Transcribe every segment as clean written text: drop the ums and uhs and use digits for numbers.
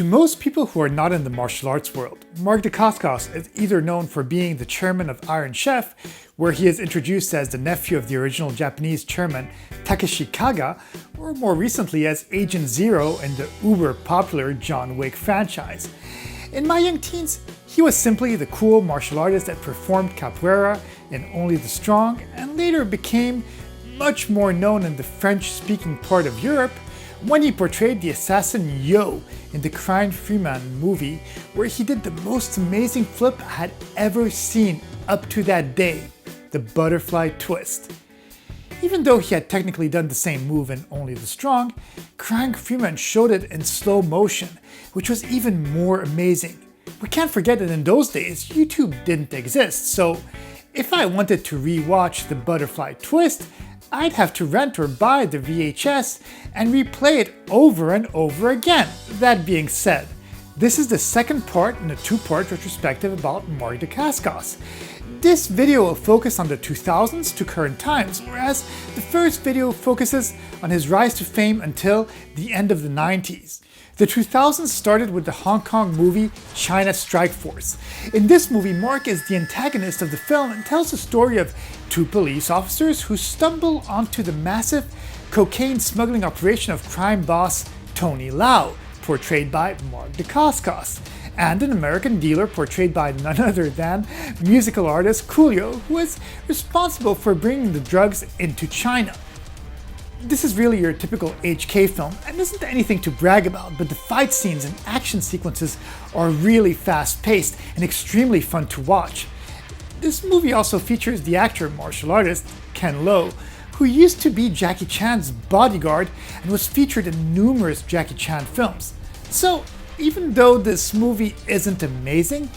To most people who are not in the martial arts world, Mark Dacascos is either known for being the chairman of Iron Chef, where he is introduced as the nephew of the original Japanese chairman Takeshi Kaga, or more recently as Agent Zero in the uber-popular John Wick franchise. In my young teens, he was simply the cool martial artist that performed capoeira in Only the Strong, and later became much more known in the French-speaking part of Europe when he portrayed the assassin Yo in the Freeman movie, where he did the most amazing flip I had ever seen up to that day, the butterfly twist. Even though he had technically done the same move in Only the Strong, Freeman showed it in slow motion, which was even more amazing. We can't forget that in those days, YouTube didn't exist, so if I wanted to re-watch the butterfly twist, I'd have to rent or buy the VHS and replay it over and over again. That being said, this is the second part in a two-part retrospective about Mark Dacascos. This video will focus on the 2000s to current times, whereas the first video focuses on his rise to fame until the end of the 90s. The 2000s started with the Hong Kong movie China Strike Force. In this movie, Mark is the antagonist of the film and tells the story of two police officers who stumble onto the massive cocaine smuggling operation of crime boss Tony Lau, portrayed by Mark Dacascos, and an American dealer portrayed by none other than musical artist Coolio, who is responsible for bringing the drugs into China. This is really your typical HK film and isn't anything to brag about, but the fight scenes and action sequences are really fast-paced and extremely fun to watch. This movie also features the actor and martial artist Ken Lo, who used to be Jackie Chan's bodyguard and was featured in numerous Jackie Chan films. So even though this movie isn't amazing,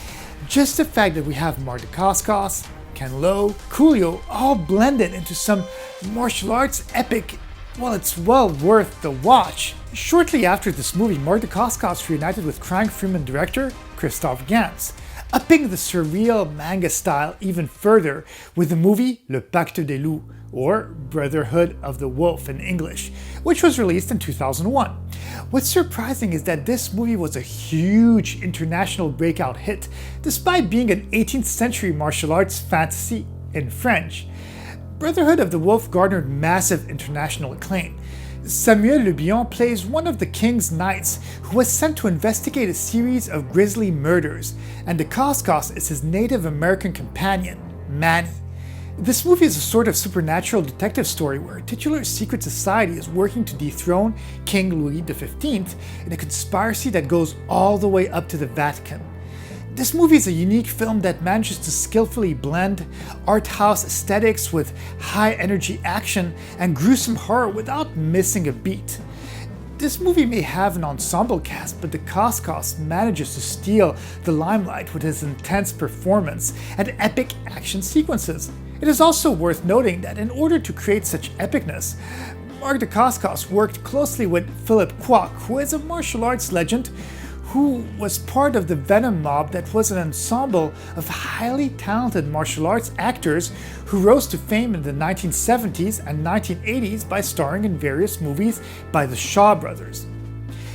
just the fact that we have Mark Dacascos, Ken Lo, Coolio all blended into some martial arts epic, well, it's well worth the watch. Shortly after this movie, Mark Dacascos reunited with Freeman director Christophe Gans, upping the surreal manga style even further with the movie Le Pacte des Loups, or Brotherhood of the Wolf in English, which was released in 2001. What's surprising is that this movie was a huge international breakout hit, despite being an 18th century martial arts fantasy in French. Brotherhood of the Wolf garnered massive international acclaim. Samuel Le Bihan plays one of the king's knights who was sent to investigate a series of grisly murders, and Dacascos is his Native American companion, Manny. This movie is a sort of supernatural detective story where a titular secret society is working to dethrone King Louis XV in a conspiracy that goes all the way up to the Vatican. This movie is a unique film that manages to skillfully blend art house aesthetics with high-energy action and gruesome horror without missing a beat. This movie may have an ensemble cast, but Dacascos manages to steal the limelight with his intense performance and epic action sequences. It is also worth noting that in order to create such epicness, Mark Dacascos worked closely with Philip Kwok, who is a martial arts legend who was part of the Venom Mob that was an ensemble of highly talented martial arts actors who rose to fame in the 1970s and 1980s by starring in various movies by the Shaw brothers.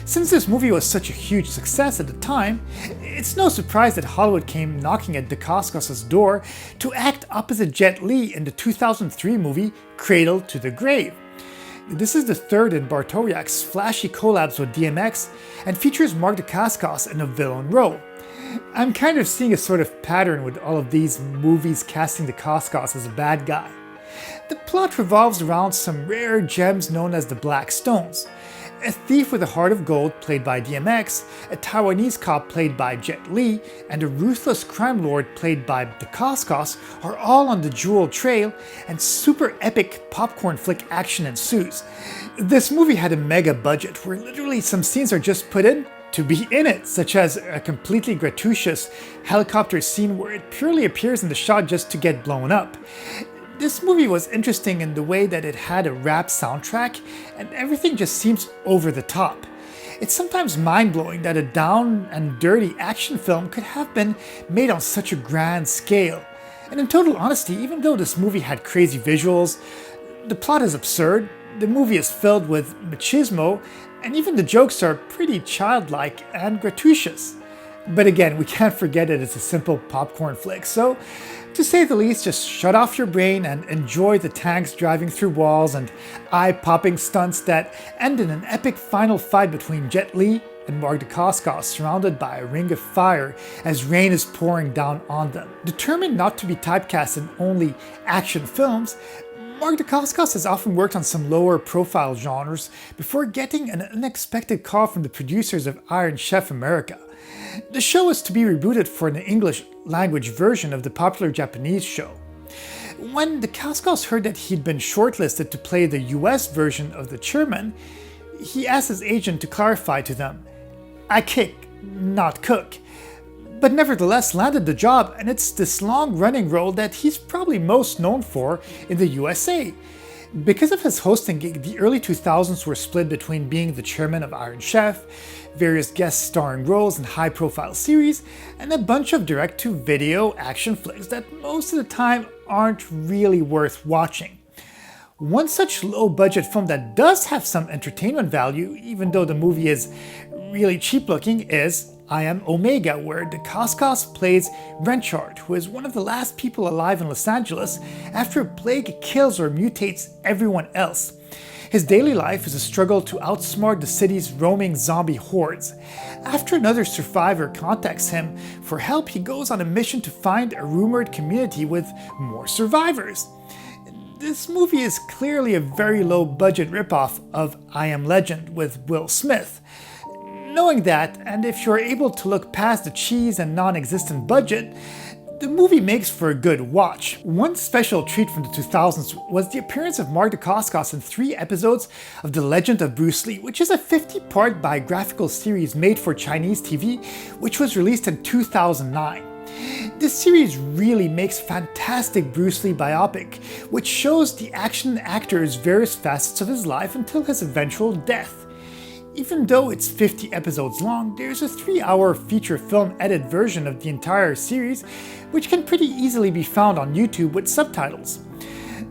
Since this movie was such a huge success at the time, it's no surprise that Hollywood came knocking at Dacascos' door to act opposite Jet Li in the 2003 movie Cradle to the Grave. This is the third in Bartoliak's flashy collabs with DMX and features Mark Dacascos in a villain role. I'm kind of seeing a sort of pattern with all of these movies casting Dacascos as a bad guy. The plot revolves around some rare gems known as the Black Stones. A thief with a heart of gold played by DMX, a Taiwanese cop played by Jet Li, and a ruthless crime lord played by Dacascos are all on the jewel trail, and super epic popcorn flick action ensues. This movie had a mega budget where literally some scenes are just put in to be in it, such as a completely gratuitous helicopter scene where it purely appears in the shot just to get blown up. This movie was interesting in the way that it had a rap soundtrack and everything just seems over the top. It's sometimes mind-blowing that a down and dirty action film could have been made on such a grand scale. And in total honesty, even though this movie had crazy visuals, the plot is absurd, the movie is filled with machismo, and even the jokes are pretty childlike and gratuitous. But again, we can't forget it as a simple popcorn flick, so to say the least, just shut off your brain and enjoy the tanks driving through walls and eye-popping stunts that end in an epic final fight between Jet Li and Mark Dacascos, surrounded by a ring of fire as rain is pouring down on them. Determined not to be typecast in only action films, Mark Dacascos has often worked on some lower profile genres before getting an unexpected call from the producers of Iron Chef America. The show is to be rebooted for an English language version of the popular Japanese show. When Dacascos heard that he'd been shortlisted to play the US version of the chairman, he asked his agent to clarify to them, "I kick, not cook," but nevertheless landed the job, and it's this long-running role that he's probably most known for in the USA. Because of his hosting gig, the early 2000s were split between being the chairman of Iron Chef, various guest starring roles in high-profile series, and a bunch of direct-to-video action flicks that most of the time aren't really worth watching. One such low-budget film that does have some entertainment value, even though the movie is really cheap-looking, is I Am Omega, where Dacascos plays Renchard, who is one of the last people alive in Los Angeles after a plague kills or mutates everyone else. His daily life is a struggle to outsmart the city's roaming zombie hordes. After another survivor contacts him for help, he goes on a mission to find a rumored community with more survivors. This movie is clearly a very low-budget ripoff of I Am Legend with Will Smith. Knowing that, and if you're able to look past the cheese and non-existent budget, the movie makes for a good watch. One special treat from the 2000s was the appearance of Mark Dacascos in 3 episodes of The Legend of Bruce Lee, which is a 50-part biographical series made for Chinese TV, which was released in 2009. This series really makes fantastic Bruce Lee biopic, which shows the action actor's various facets of his life until his eventual death. Even though it's 50 episodes long, there's a 3-hour feature film edit version of the entire series, which can pretty easily be found on YouTube with subtitles.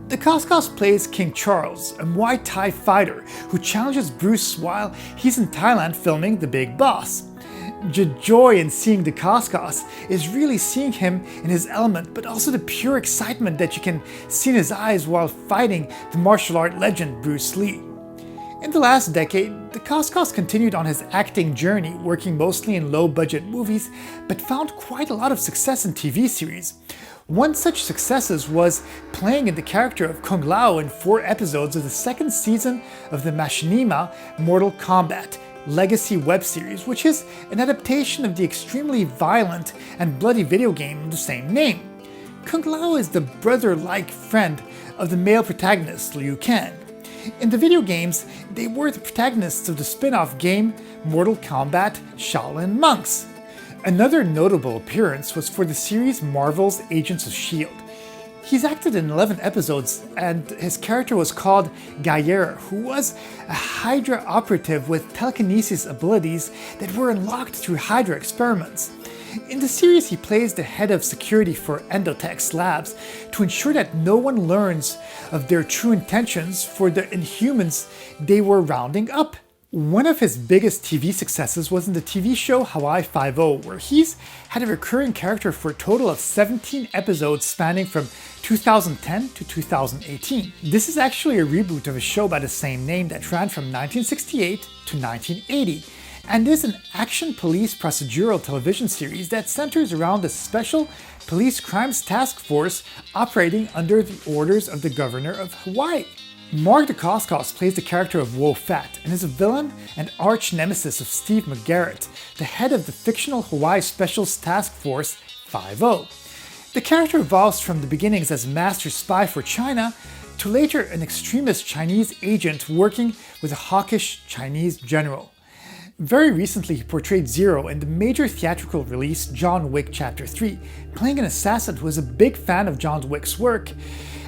Dacascos plays King Charles, a Muay Thai fighter who challenges Bruce while he's in Thailand filming The Big Boss. The joy in seeing Dacascos is really seeing him in his element, but also the pure excitement that you can see in his eyes while fighting the martial art legend Bruce Lee. In the last decade, Dacascos continued on his acting journey, working mostly in low-budget movies, but found quite a lot of success in TV series. One such success was playing in the character of Kung Lao in 4 episodes of the 2nd season of the Machinima Mortal Kombat Legacy web series, which is an adaptation of the extremely violent and bloody video game of the same name. Kung Lao is the brother-like friend of the male protagonist Liu Kang. In the video games, they were the protagonists of the spin-off game Mortal Kombat Shaolin Monks. Another notable appearance was for the series Marvel's Agents of S.H.I.E.L.D. He's acted in 11 episodes, and his character was called Gaillera, who was a Hydra operative with telekinesis abilities that were unlocked through Hydra experiments. In the series, he plays the head of security for Endotech's labs to ensure that no one learns of their true intentions for the Inhumans they were rounding up. One of his biggest TV successes was in the TV show Hawaii Five-0, where he's had a recurring character for a total of 17 episodes spanning from 2010 to 2018. This is actually a reboot of a show by the same name that ran from 1968 to 1980. And is an action police procedural television series that centers around a special police crimes task force operating under the orders of the governor of Hawaii. Mark Dacascos plays the character of Wo Fat and is a villain and arch nemesis of Steve McGarrett, the head of the fictional Hawaii Specials Task Force 5-0. The character evolves from the beginnings as a master spy for China to later an extremist Chinese agent working with a hawkish Chinese general. Very recently, he portrayed Zero in the major theatrical release John Wick Chapter 3, playing an assassin who is a big fan of John Wick's work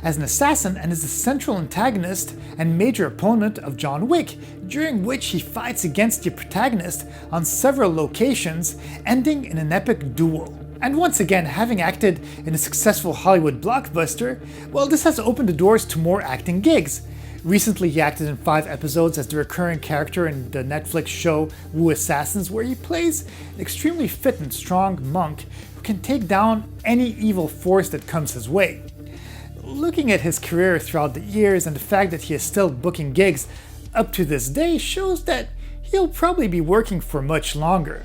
as an assassin and is the central antagonist and major opponent of John Wick, during which he fights against the protagonist on several locations, ending in an epic duel. And once again, having acted in a successful Hollywood blockbuster, well, this has opened the doors to more acting gigs. Recently, he acted in 5 episodes as the recurring character in the Netflix show Wu Assassins, where he plays an extremely fit and strong monk who can take down any evil force that comes his way. Looking at his career throughout the years and the fact that he is still booking gigs up to this day shows that he'll probably be working for much longer.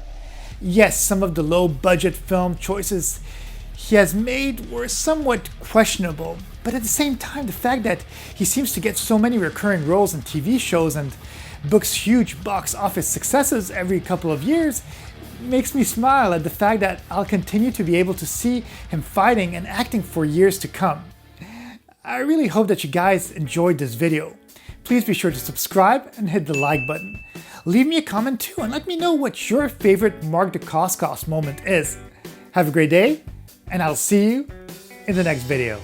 Yes, some of the low-budget film choices he has made were somewhat questionable, but at the same time, the fact that he seems to get so many recurring roles in TV shows and books huge box office successes every couple of years makes me smile at the fact that I'll continue to be able to see him fighting and acting for years to come. I really hope that you guys enjoyed this video. Please be sure to subscribe and hit the like button. Leave me a comment too and let me know what your favorite Mark Dacascos moment is. Have a great day, and I'll see you in the next video.